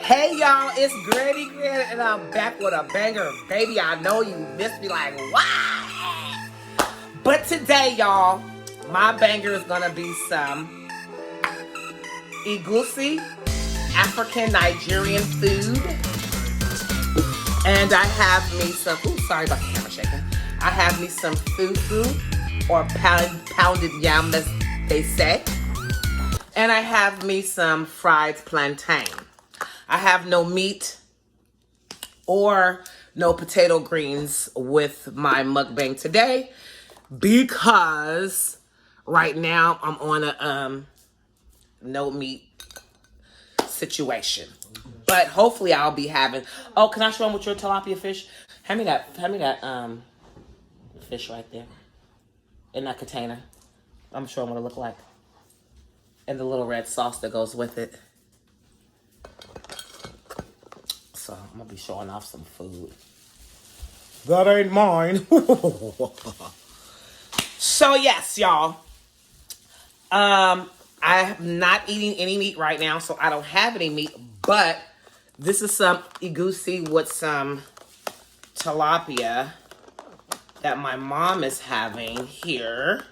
Hey y'all, it's Granny Gran and I'm back with a banger. Baby, I know you missed me like, what? But today, y'all, my banger is gonna be some Egusi, African Nigerian food. And I have me some, sorry about the camera shaking. I have me some fufu, or pounded yam as they say. And I have me some fried plantain. I have no meat or no potato greens with my mukbang today because right now I'm on a no meat situation. But hopefully I'll be having. Oh, can I show them with your tilapia fish? Hand me that fish right there in that container. I'm showing what it look like, and the little red sauce that goes with it. So I'm gonna be showing off some food. That ain't mine. So yes, y'all. I'm not eating any meat right now, so I don't have any meat. But this is some egusi with some tilapia that my mom is having here.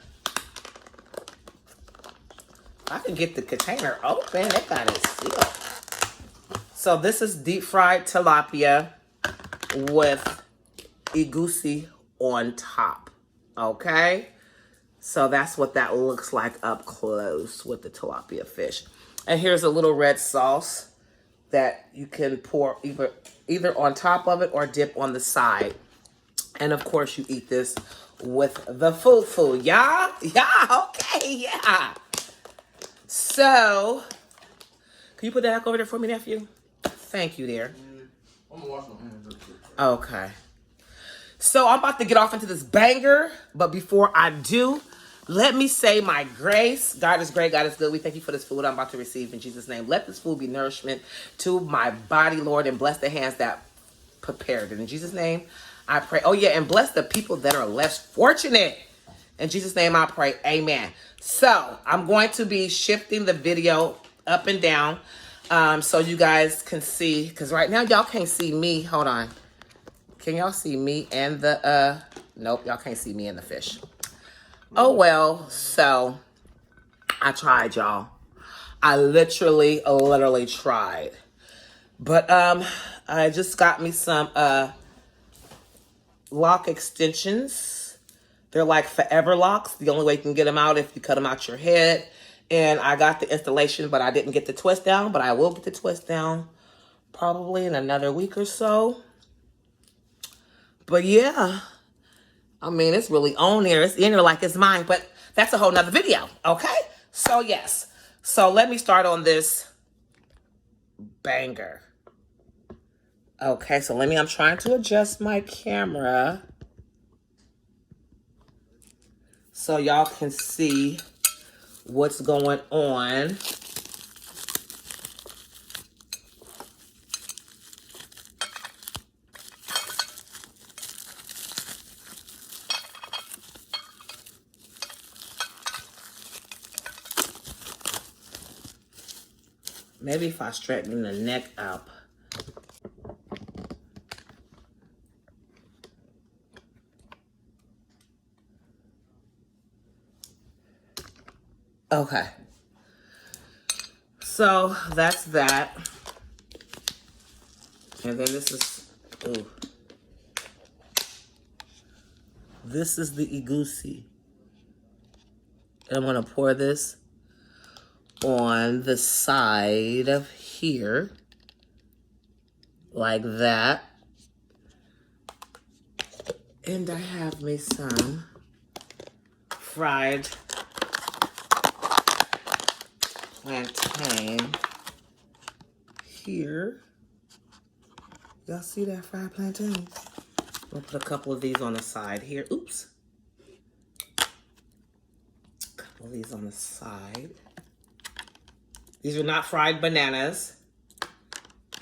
I can get the container open. They got it sealed. So this is deep fried tilapia with egusi on top, okay? So that's what that looks like up close with the tilapia fish. And here's a little red sauce that you can pour either on top of it or dip on the side. And of course you eat this with the fufu, yeah? Yeah, okay, yeah. So, can you put that back over there for me, nephew? Thank you, dear. I'm gonna wash my hands. Okay. So I'm about to get off into this banger, but before I do, let me say my grace. God is great, God is good. We thank you for this food I'm about to receive in Jesus' name. Let this food be nourishment to my body, Lord, and bless the hands that prepared it. In Jesus' name, I pray. Oh yeah, and bless the people that are less fortunate. In Jesus' name, I pray. Amen. So I'm going to be shifting the video up and down. So you guys can see, because right now y'all can't see me. Hold on. Can y'all see me and the, nope, y'all can't see me and the fish. Oh, well, so I tried, y'all. I literally tried. But, I just got me some, lock extensions. They're like forever locks. The only way you can get them out if you cut them out your head. And I got the installation, but I didn't get the twist down. But I will get the twist down probably in another week or so. But yeah, I mean, it's really on there. It's in there like it's mine. But that's a whole nother video, okay? So yes. So let me start on this banger. Okay, so I'm trying to adjust my camera so y'all can see what's going on. Maybe if I straighten the neck up. Okay. So that's that. And then this is, ooh. This is the egusi. And I'm gonna pour this on the side of here. Like that. And I have me some fried plantain here. Y'all see that fried plantain? I'll put a couple of these on the side here. Oops. A couple of these on the side. These are not fried bananas.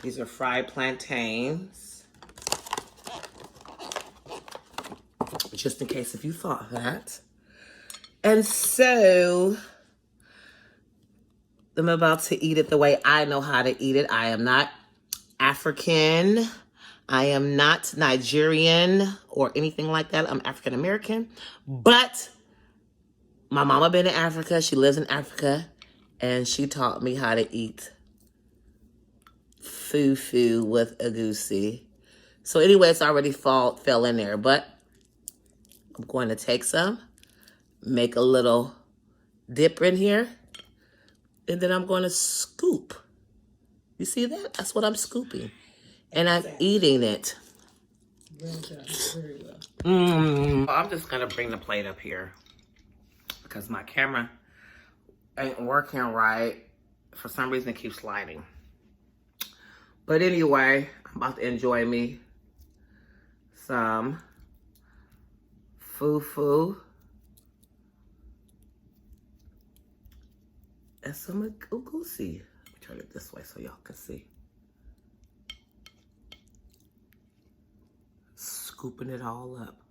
These are fried plantains. Just in case if you thought that. And so I'm about to eat it the way I know how to eat it. I am not African. I am not Nigerian or anything like that. I'm African American. But my mama been in Africa. She lives in Africa. And she taught me how to eat fufu with Egusi. So anyway, it's already fell in there. But I'm going to take some, make a little dip in here, and then I'm going to scoop. You see that? That's what I'm scooping. And I'm eating it. Very well. I'm just going to bring the plate up here because my camera ain't working right. For some reason, it keeps sliding. But anyway, I'm about to enjoy me some fufu and some Egusi. Let me turn it this way so y'all can see. Scooping it all up.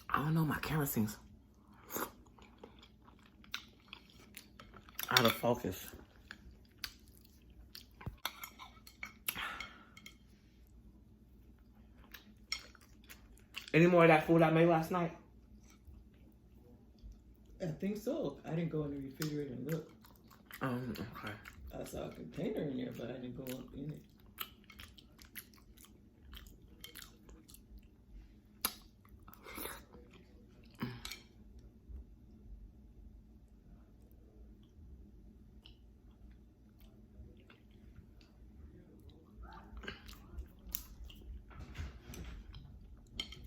I don't know, my camera seems out of focus. Any more of that food I made last night? I think so. I didn't go in the refrigerator and look. Okay. I saw a container in there, but I didn't go up in it.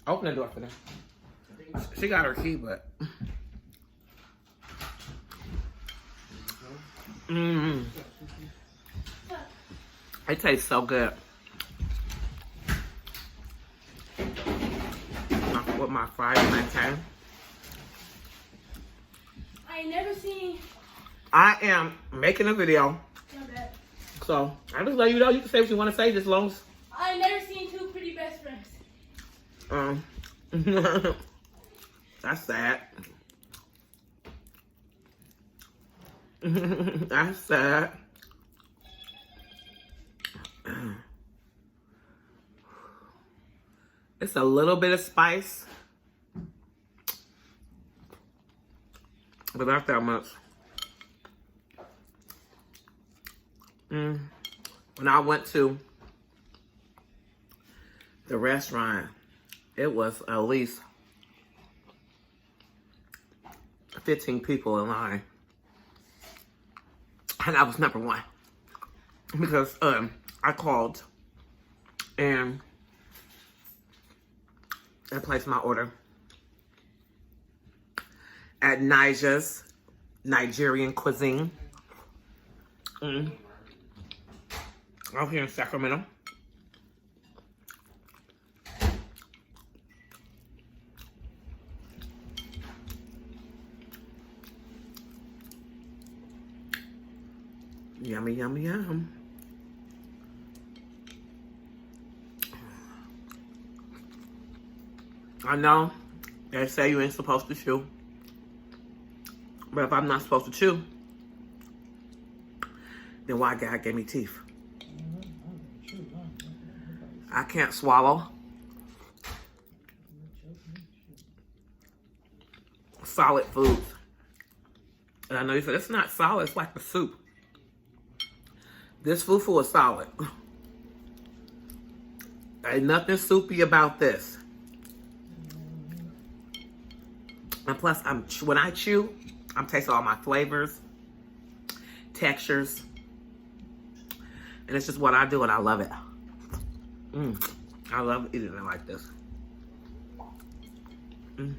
Open the door for them. She got her key, but... It tastes so good. With my fried plantain. I ain't never seen... I am making a video. So, I just let you know. You can say what you want to say, just as long as... I ain't never seen two pretty best friends. That's sad. That's sad. It's a little bit of spice, but not that much. When I went to the restaurant, it was at least 15 people in line. And I was number one. Because I called and I placed my order at Nija's Nigerian cuisine. Out here in Sacramento. Yummy, yummy, yum. I know they say you ain't supposed to chew. But if I'm not supposed to chew, then why God gave me teeth? I can't swallow solid foods. And I know you said it's not solid, it's like the soup. This fufu is solid. Ain't nothing soupy about this. And plus, when I chew, I'm tasting all my flavors, textures, and it's just what I do, and I love it. I love eating it like this. And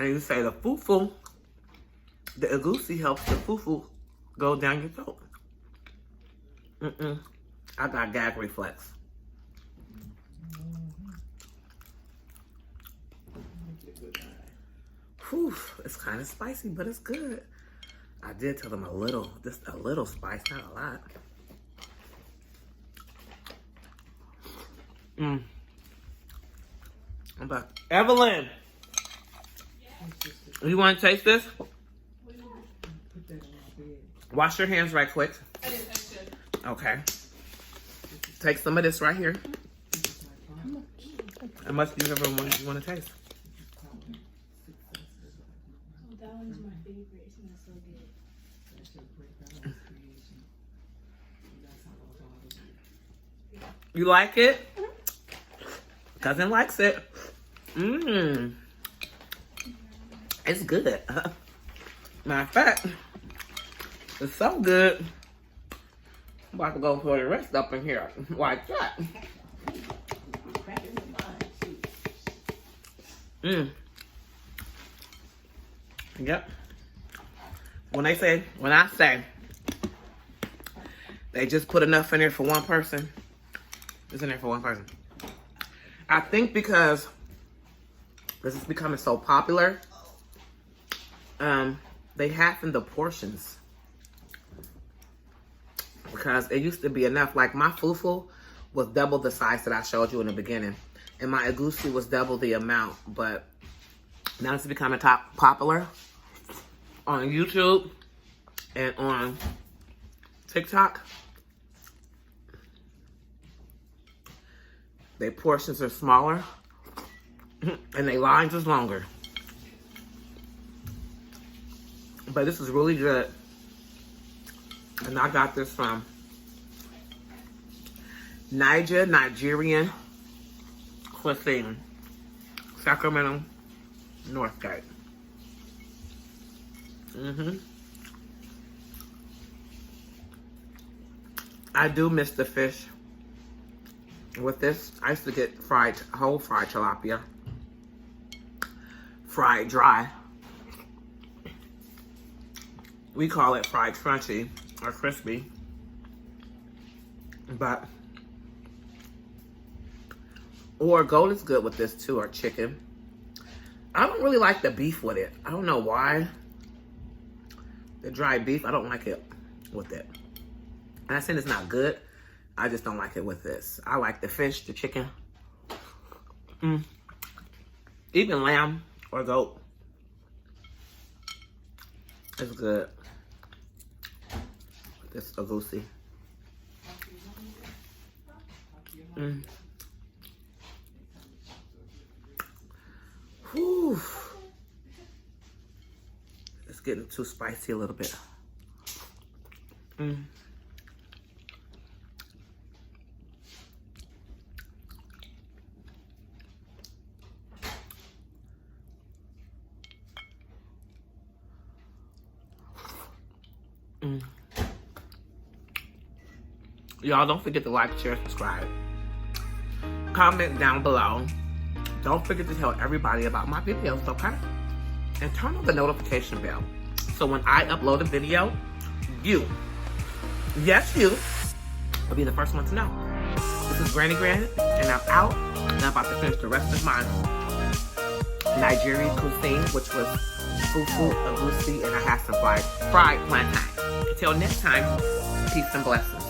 you say the fufu, the Egusi helps the fufu go down your throat. I got gag reflex. Whew, it's kind of spicy, but it's good. I did tell them just a little spice, not a lot. I'm back. Evelyn, you want to taste this? Wash your hands right quick. I didn't touch it. Okay. Take some of this right here. How much do you ever want to taste? Oh, that one's my favorite. It smells so good. You like it? Cousin likes it. Mmm. It's good. Matter of fact, it's so good. I'm about to go pour the rest up in here like that. Yep. When I say they just put enough in there for one person, it's in there for one person. I think because this is becoming so popular, they halfen the portions. Because it used to be enough. Like my fufu was double the size that I showed you in the beginning. And my Egusi was double the amount. But now it's becoming popular on YouTube and on TikTok. Their portions are smaller and their lines is longer. But this is really good. And I got this from Nigerian cuisine, Sacramento, Northgate. I do miss the fish with this. I used to get whole fried tilapia, fried dry. We call it fried crunchy or crispy, or goat is good with this too, or chicken. I don't really like the beef with it. I don't know why. The dry beef, I don't like it with it. And I'm saying it's not good. I just don't like it with this. I like the fish, the chicken, even lamb or goat. It's good. This Egusi. Whew. It's getting too spicy a little bit. Y'all don't forget to like, share, subscribe. Comment down below. Don't forget to tell everybody about my videos, okay? And turn on the notification bell. So when I upload a video, you, yes you, will be the first one to know. This is Granny Gran, and I'm out. And I'm about to finish the rest of my Nigerian cuisine, which was fufu, Egusi, and I have some fried plantains. Until next time, peace and blessings.